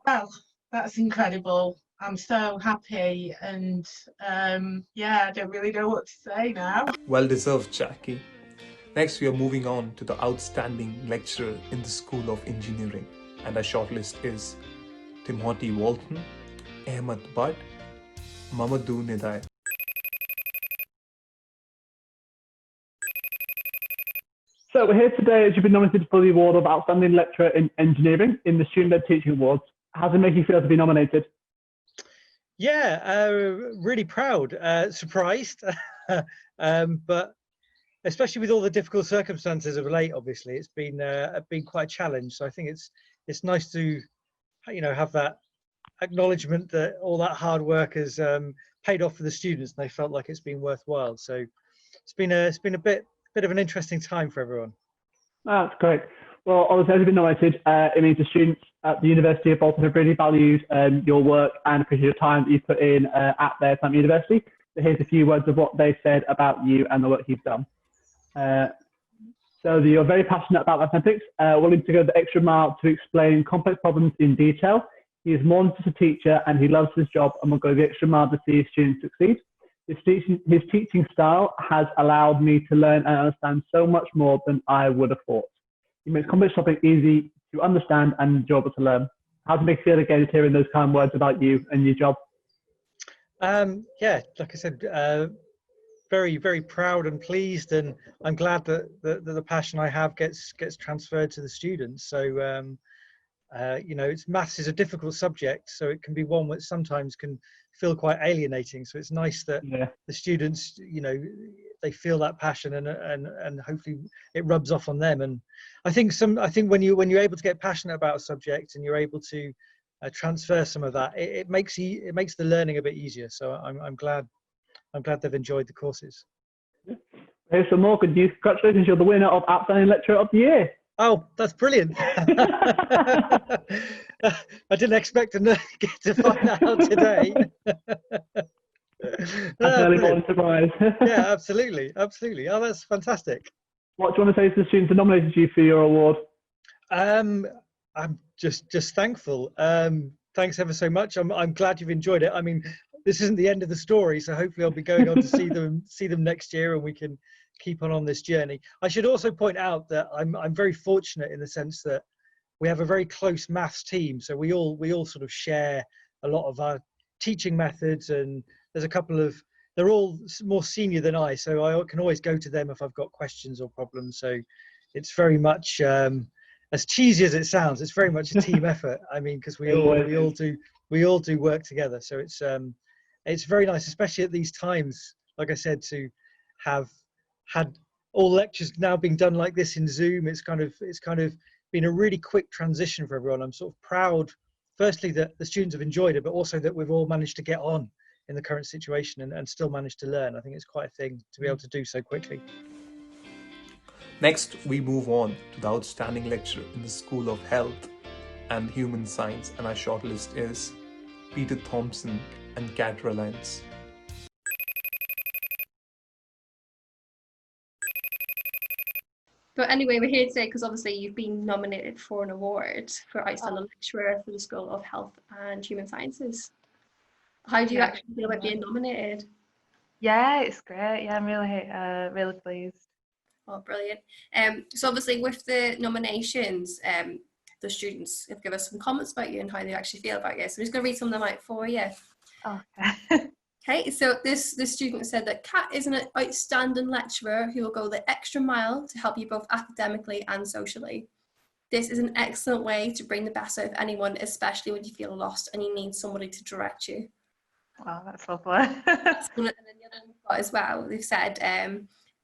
well, that's incredible. I'm so happy, and yeah, I don't really know what to say now. Well deserved, Jackie. Next, we are moving on to the outstanding lecturer in the School of Engineering, and our shortlist is Timothy Walton, Ahmed Butt, Mamadou Nidai. So we're here today as you've been nominated for the award of Outstanding Lecturer in Engineering in the Student-Led Teaching Awards. How does it make you feel to be nominated? Yeah, really proud, surprised, but especially with all the difficult circumstances of late, obviously, it's been quite a challenge. So I think it's nice to, you know, have that acknowledgement that all that hard work has paid off for the students, and they felt like it's been worthwhile. So it's been a bit of an interesting time for everyone. Oh, that's great. Well, obviously, as you've been nominated, it means the students at the University of Bolton have really valued your work and appreciate your time that you've put in at their time at university. So here's a few words of what they said about you and the work you've done. So you're very passionate about mathematics, willing to go the extra mile to explain complex problems in detail. He is more than just a teacher, and he loves his job and will go the extra mile to see his students succeed. His teaching style has allowed me to learn and understand so much more than I would have thought. He makes complex topics easy to understand and enjoyable to learn. How does it make you feel again hearing those kind of words about you and your job? Yeah, like I said, very, very proud and pleased, and I'm glad that the passion I have gets transferred to the students. So you know, maths is a difficult subject, so it can be one that sometimes can feel quite alienating. So it's nice that the students, you know, they feel that passion, and hopefully it rubs off on them. And I think when you're able to get passionate about a subject and you're able to transfer some of that, it makes the learning a bit easier. So I'm glad they've enjoyed the courses. Here's some more good news. Congratulations, you're the winner of Outstanding Lecturer of the Year. Oh, that's brilliant. I didn't expect to get to find that out today. Early morning surprise. Yeah, absolutely. Oh, that's fantastic. What do you want to say to the students who nominated you for your award? I'm just thankful. Thanks ever so much. I'm glad you've enjoyed it. I mean, this isn't the end of the story, so hopefully I'll be going on to see them next year, and we can keep on this journey. I should also point out that I'm very fortunate in the sense that we have a very close maths team, so we all sort of share a lot of our teaching methods, and there's a couple of, they're all more senior than I, so I can always go to them if I've got questions or problems. So it's very much, as cheesy as it sounds, it's very much a team effort. I mean, because we all do work together. So it's very nice, especially at these times, like I said, to have had all lectures now being done like this in Zoom. It's kind of been a really quick transition for everyone. I'm sort of proud, firstly, that the students have enjoyed it, but also that we've all managed to get on in the current situation and still managed to learn. I think it's quite a thing to be able to do so quickly. Next, we move on to the outstanding lecturer in the School of Health and Human Science, and our shortlist is Peter Thompson and Kat Reliance. But anyway, we're here today because obviously you've been nominated for an award for Outstanding Lecturer for the School of Health and Human Sciences. How do you actually feel about being nominated? Yeah, it's great. Yeah, I'm really pleased. Oh, brilliant. So obviously with the nominations, the students have given us some comments about you and how they actually feel about you. So I'm just going to read some of them out for you. Okay. Okay, so this student said that Kat is an outstanding lecturer who will go the extra mile to help you both academically and socially. This is an excellent way to bring the best out of anyone, especially when you feel lost and you need somebody to direct you. Wow, that's lovely. And then the other one we've got as well, they've said,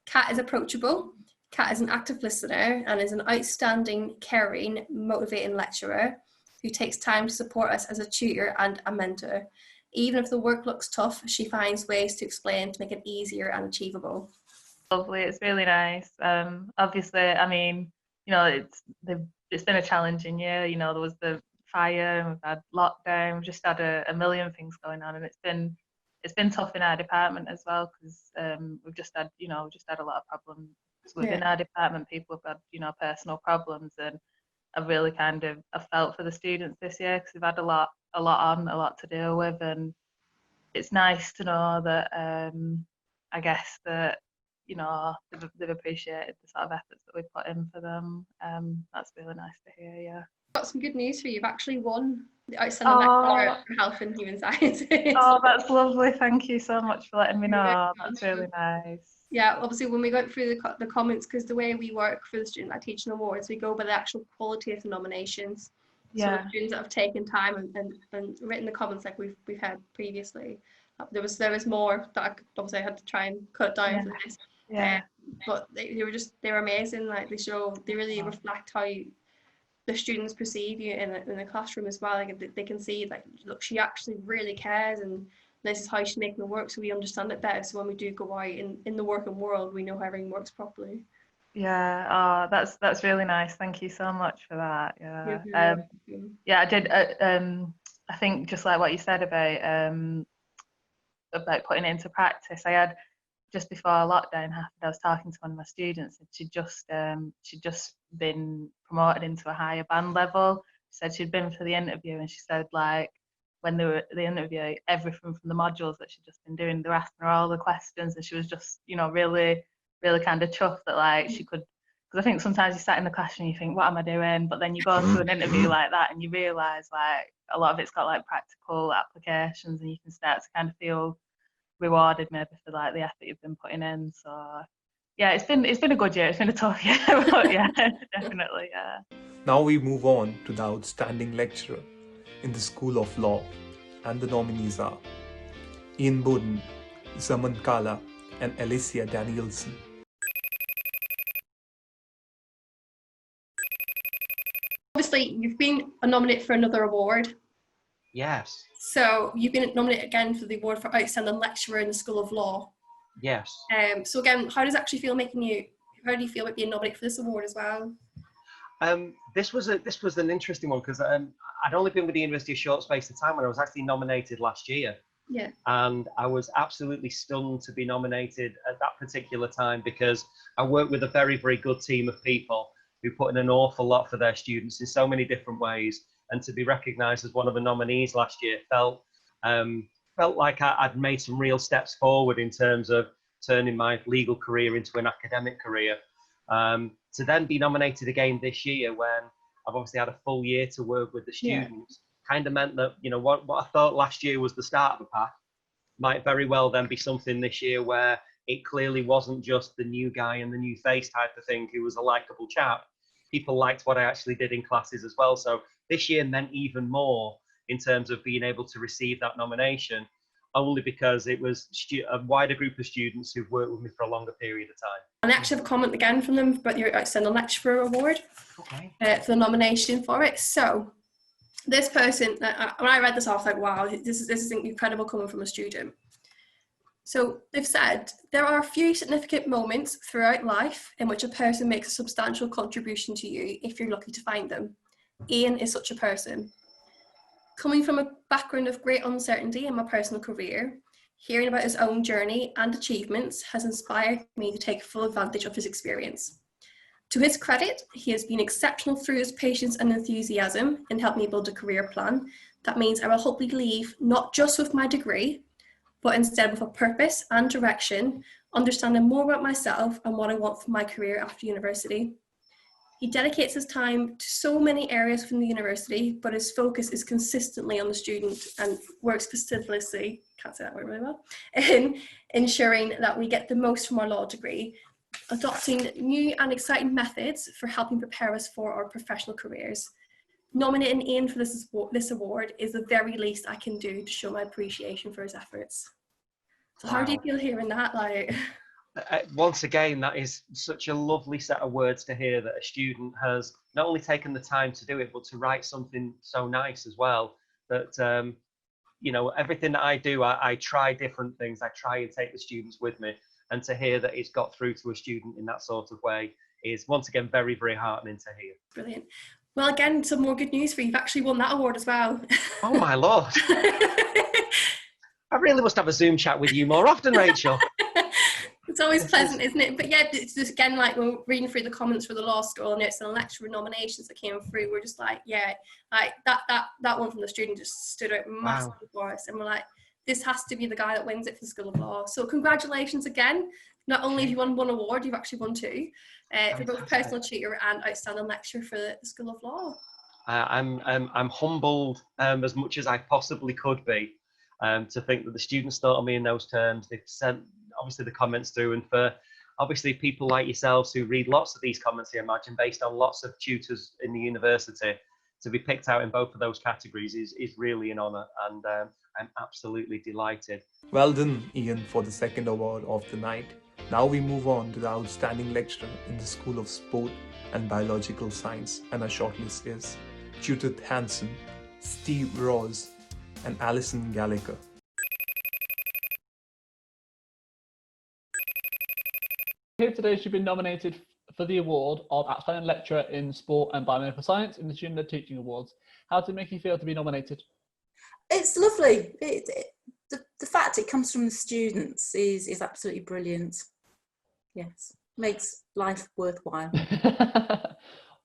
Kat is approachable, Kat is an active listener and is an outstanding, caring, motivating lecturer who takes time to support us as a tutor and a mentor. Even if the work looks tough, she finds ways to explain to make it easier and achievable. Lovely, it's really nice. Obviously, I mean, you know, it's been a challenging year. You know, there was the fire, and we've had lockdown, we've just had a million things going on, and it's been tough in our department as well, because we've just had a lot of problems within our department. People have had personal problems, and I've really I felt for the students this year, because we've had a lot to deal with, and it's nice to know that I guess that they've appreciated the sort of efforts that we put in for them. That's really nice to hear. Yeah. Got some good news for you. You've actually won the Outstanding Lecturer for Health and Human Sciences. Oh, that's lovely. Thank you so much for letting me know. That's really nice. Yeah, obviously when we went through the comments, because the way we work for the Student Led Teaching Awards, we go by the actual quality of the nominations. Yeah. So the students that have taken time and written the comments like we've had previously. There was more that I obviously had to try and cut down for this. Yeah. But they were amazing. Like they really reflect how the students perceive you in the classroom as well. Like they can see like, look, she actually really cares, and this is how she's making it work, so we understand it better. So when we do go out in the working world, we know how everything works properly. Yeah. Oh, that's really nice. Thank you so much for that. Yeah. Yeah, I did. I think just like what you said about putting it into practice. I had, just before lockdown happened, I was talking to one of my students, and she'd just been promoted into a higher band level. She said she'd been for the interview, and she said, like, when they were at the interview, everything from the modules that she'd just been doing, they were asking her all the questions, and she was just, really, really kind of chuffed that, like, she could, because I think sometimes you sat in the classroom and you think, what am I doing? But then you go to an interview like that and you realise, like, a lot of it's got, like, practical applications, and you can start to kind of feel rewarded maybe for, like, the effort you've been putting in. So yeah, it's been a good year. It's been a tough year, but yeah, definitely, yeah. Now we move on to the Outstanding Lecturer in the School of Law, and the nominees are Ian Bowden, Zaman Kala, and Alicia Danielson. Obviously, you've been nominated for another award. Yes. So you've been nominated again for the award for Outstanding Lecturer in the School of Law. Yes. So again, how does it actually feel how do you feel about being nominated for this award as well? This was an interesting one, because I'd only been with the university a short space of time when I was actually nominated last year. Yeah. And I was absolutely stunned to be nominated at that particular time, because I worked with a very, very good team of people who put in an awful lot for their students in so many different ways. And to be recognised as one of the nominees last year felt like I'd made some real steps forward in terms of turning my legal career into an academic career. To then be nominated again this year, when I've obviously had a full year to work with the students, kind of meant that, what I thought last year was the start of a path might very well then be something this year where it clearly wasn't just the new guy and the new face type of thing who was a likable chap. People liked what I actually did in classes as well. So this year meant even more in terms of being able to receive that nomination, only because it was a wider group of students who've worked with me for a longer period of time. And I actually have a comment again from them about your Outstanding Lecturer Award for the nomination for it. So this person, when I read this off, like, wow, this is incredible coming from a student. So they've said, there are a few significant moments throughout life in which a person makes a substantial contribution to you if you're lucky to find them. Ian is such a person. Coming from a background of great uncertainty in my personal career, hearing about his own journey and achievements has inspired me to take full advantage of his experience. To his credit, he has been exceptional through his patience and enthusiasm in helping me build a career plan. That means I will hopefully leave not just with my degree, but instead with a purpose and direction, understanding more about myself and what I want for my career after university. He dedicates his time to so many areas within the university, but his focus is consistently on the student and works fastidigiously, can't say that word really well, in ensuring that we get the most from our law degree, adopting new and exciting methods for helping prepare us for our professional careers. Nominating Ian for this award is the very least I can do to show my appreciation for his efforts. So how do you feel hearing that? Like, once again, that is such a lovely set of words to hear, that a student has not only taken the time to do it, but to write something so nice as well. That, you know, everything that I do, I try different things. I try and take the students with me. And to hear that it's got through to a student in that sort of way is, once again, very, very heartening to hear. Brilliant. Well, again, some more good news for you. You've actually won that award as well. Oh, my Lord. I really must have a Zoom chat with you more often, Rachel. It's always pleasant, isn't it? But yeah, it's just, again, like we're reading through the comments for the law school and it's the lecturer nominations that came through. We're just like, yeah, like that one from the student just stood out massively for us. And we're like, this has to be the guy that wins it for the School of Law. So congratulations again. Not only have you won one award, you've actually won two for both personal tutor and outstanding lecturer for the School of Law. I'm humbled as much as I possibly could be to think that the students thought of me in those terms. They've sent obviously the comments through, and for obviously people like yourselves who read lots of these comments, I imagine, based on lots of tutors in the university, to be picked out in both of those categories is really an honour, and I'm absolutely delighted. Well done, Ian, for the second award of the night. Now we move on to the outstanding lecturer in the School of Sport and Biological Science, and our shortlist is Judith Hanson, Steve Ross, and Alison Gallagher. Here today, she's been nominated for the award of Outstanding Lecturer in Sport and Biomedical Science in the Student Teaching Awards. How did it make you feel to be nominated? It's lovely. The fact it comes from the students is absolutely brilliant. Yes, makes life worthwhile.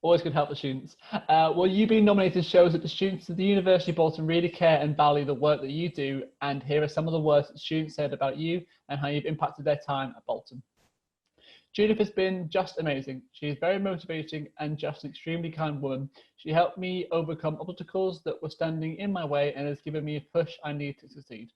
Always can help the students. Well, you being nominated shows that the students of the University of Bolton really care and value the work that you do, and here are some of the words that students said about you and how you've impacted their time at Bolton. Judith has been just amazing. She is very motivating and just an extremely kind woman. She helped me overcome obstacles that were standing in my way and has given me a push I need to succeed.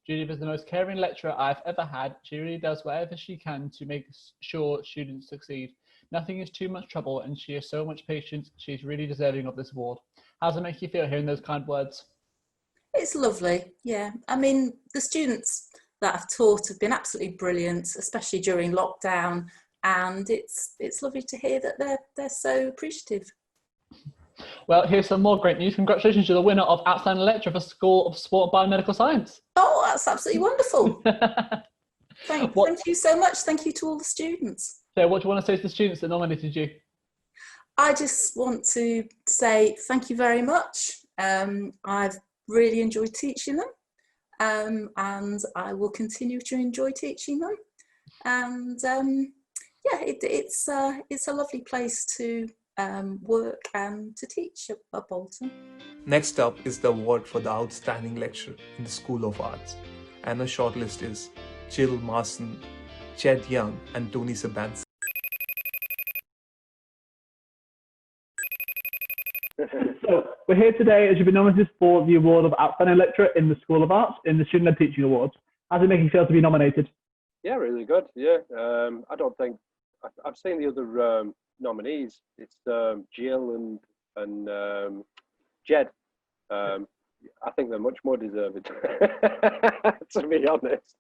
Judith is the most caring lecturer I've ever had. She really does whatever she can to make sure students succeed. Nothing is too much trouble and she has so much patience. She's really deserving of this award. How does it make you feel hearing those kind words? It's lovely, yeah. I mean, the students that I've taught have been absolutely brilliant, especially during lockdown, and it's lovely to hear that they're so appreciative. Well, here's some more great news. Congratulations, you're the winner of Outstanding Lecturer for School of Sport and Biomedical Science. Oh, that's absolutely wonderful. Thank you so much. Thank you to all the students. So what do you want to say to the students that nominated you? I just want to say thank you very much. I've really enjoyed teaching them, and I will continue to enjoy teaching them. And yeah, it's a lovely place to work and to teach at Bolton. Next up is the award for the outstanding lecturer in the School of Arts, and the shortlist is Jill Marson, Jed Young, and Tony Sabansi. So we're here today as you've been nominated for the award of Outstanding Lecturer in the School of Arts in the Student Teaching Awards. How does it make you feel to be nominated? Yeah, really good. Yeah, I don't think I've seen the other nominees. It's Jill and Jed. I think they're much more deserving, to be honest.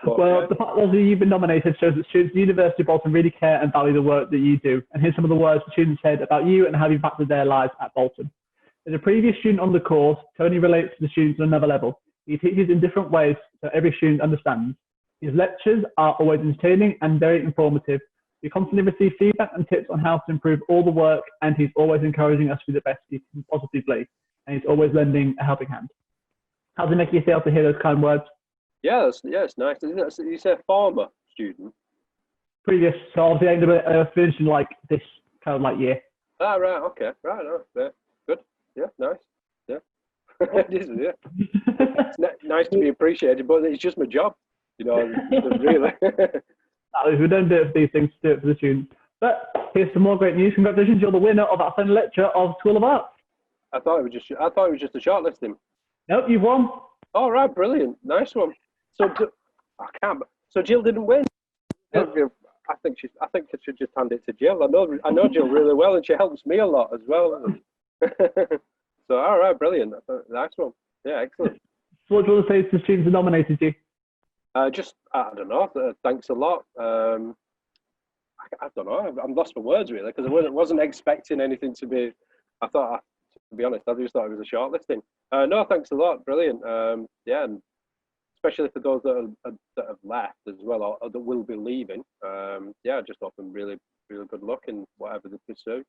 Well, the fact that you've been nominated shows that students at the University of Bolton really care and value the work that you do. And here's some of the words the students said about you and how you've impacted their lives at Bolton. As a previous student on the course, Tony relates to the students on another level. He teaches in different ways so every student understands. His lectures are always entertaining and very informative. We constantly receive feedback and tips on how to improve all the work, and he's always encouraging us to be the best he can possibly be. And he's always lending a helping hand. How does it make you feel to hear those kind words? Yeah, it's nice. You say former student? Previous, so obviously I ended up finishing like this kind of like year. Ah, right, okay, right, no, yeah, good, yeah, nice, yeah. It is, yeah. It's nice to be appreciated, but it's just my job, you know, really. We don't do it for these things, do it for the students. But here's some more great news. Congratulations, you're the winner of Outstanding Lecturer of School of Arts. I thought it was just a shortlisting. Nope, you've won. All right, brilliant, nice one. So So Jill didn't win. Nope. I think I should just hand it to Jill. I know Jill really well, and she helps me a lot as well. So all right, brilliant, nice one. Yeah, excellent. So what do you want to say to the students who nominated you? Just, I don't know, thanks a lot. I don't know, I'm lost for words really, because I wasn't expecting anything to be, to be honest, I just thought it was a shortlisting. No, thanks a lot, brilliant. Yeah, and especially for those that have left as well, or that will be leaving. Yeah, just offer them really, really good luck in whatever they pursue.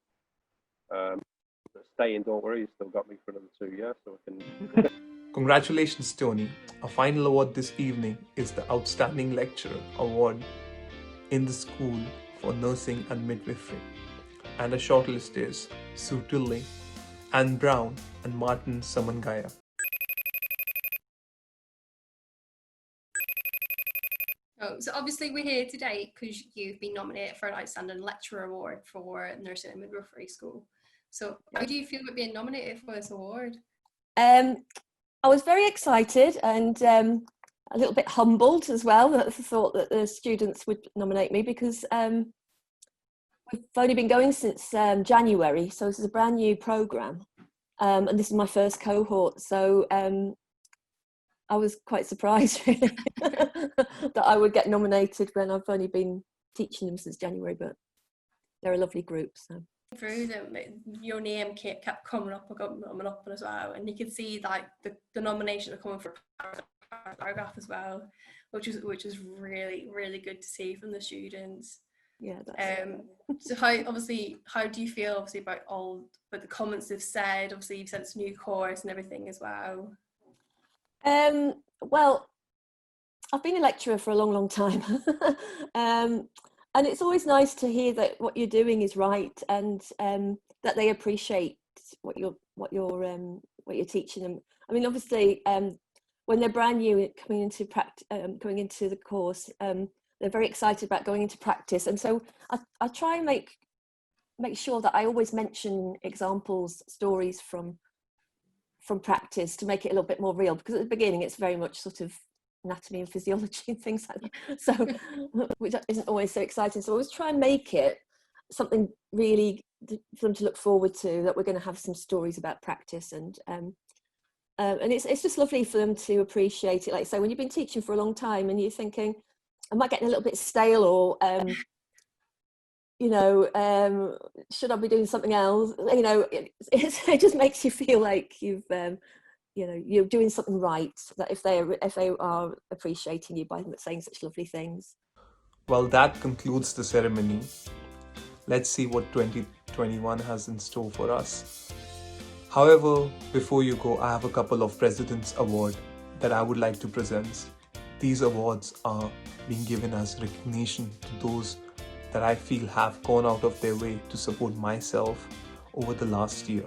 Staying, don't worry, you still got me for another 2 years, so we can. Congratulations, Tony. Our final award this evening is the Outstanding Lecturer Award in the School for Nursing and Midwifery. And the shortlist is Sue Tilley, Anne Brown, and Martin Samangaya. So obviously we're here today because you've been nominated for an Outstanding Lecturer Award for Nursing and Midwifery School. So how do you feel about being nominated for this award? I was very excited and a little bit humbled as well at the thought that the students would nominate me, because we've only been going since January, so this is a brand new programme, and this is my first cohort, so I was quite surprised really that I would get nominated when I've only been teaching them since January, but they're a lovely group. So. Through them, your name kept coming up as well, and you could see like the nominations are coming for paragraph as well, which is really, really good to see from the students. Yeah. That's so how do you feel obviously about the comments they've said? Obviously you've said it's a new course and everything as well. Well, I've been a lecturer for a long, long time. And it's always nice to hear that what you're doing is right, and that they appreciate what you're teaching them. I mean, obviously, when they're brand new coming into the course, they're very excited about going into practice, and so I try and make sure that I always mention examples, stories from practice to make it a little bit more real, because at the beginning it's very much sort of anatomy and physiology and things like that, so which isn't always so exciting. So I always try and make it something really for them to look forward to, that we're going to have some stories about practice, and it's just lovely for them to appreciate it. Like, so when you've been teaching for a long time and you're thinking, am I getting a little bit stale, or should I be doing something else? It just makes you feel like you're doing something right, that if they are appreciating you by saying such lovely things. Well, that concludes the ceremony. Let's see what 2021 has in store for us. However, before you go, I have a couple of President's Awards that I would like to present. These awards are being given as recognition to those that I feel have gone out of their way to support myself over the last year.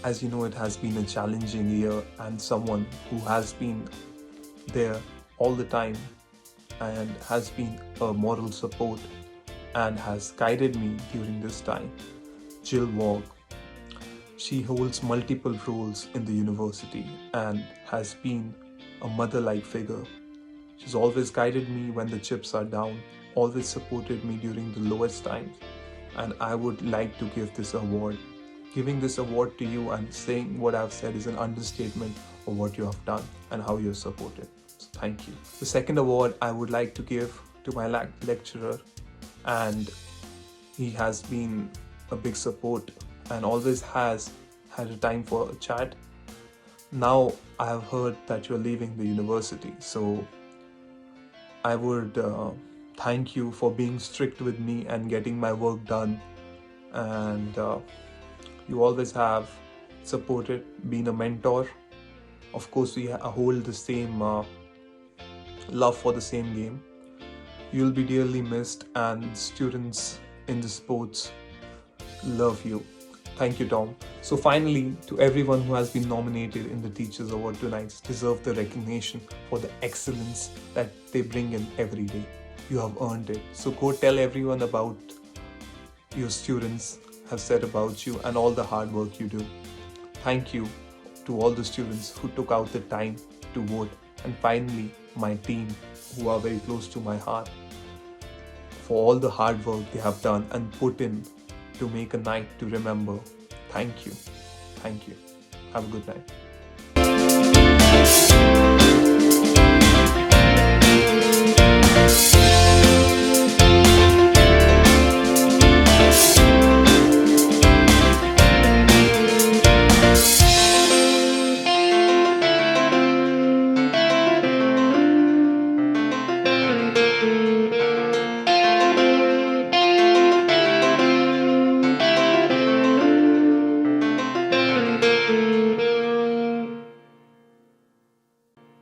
As you know, it has been a challenging year, and someone who has been there all the time and has been a moral support and has guided me during this time, Jill Wog. She holds multiple roles in the university and has been a mother-like figure. She's always guided me when the chips are down, always supported me during the lowest times, and I would like to give this award. Giving this award to you and saying what I've said is an understatement of what you have done and how you're supported. So thank you. The second award I would like to give to my lecturer, and he has been a big support and always has had a time for a chat. Now I have heard that you're leaving the university, so I would thank you for being strict with me and getting my work done, and you always have supported, been a mentor. Of course, we hold the same love for the same game. You'll be dearly missed, and students in the sports love you. Thank you, Tom. So finally, to everyone who has been nominated in the Teachers Award tonight, deserve the recognition for the excellence that they bring in every day. You have earned it. So go tell everyone about your students have said about you and all the hard work you do. Thank you to all the students who took out the time to vote, and finally my team who are very close to my heart for all the hard work they have done and put in to make a night to remember. Thank you. Thank you. Have a good night.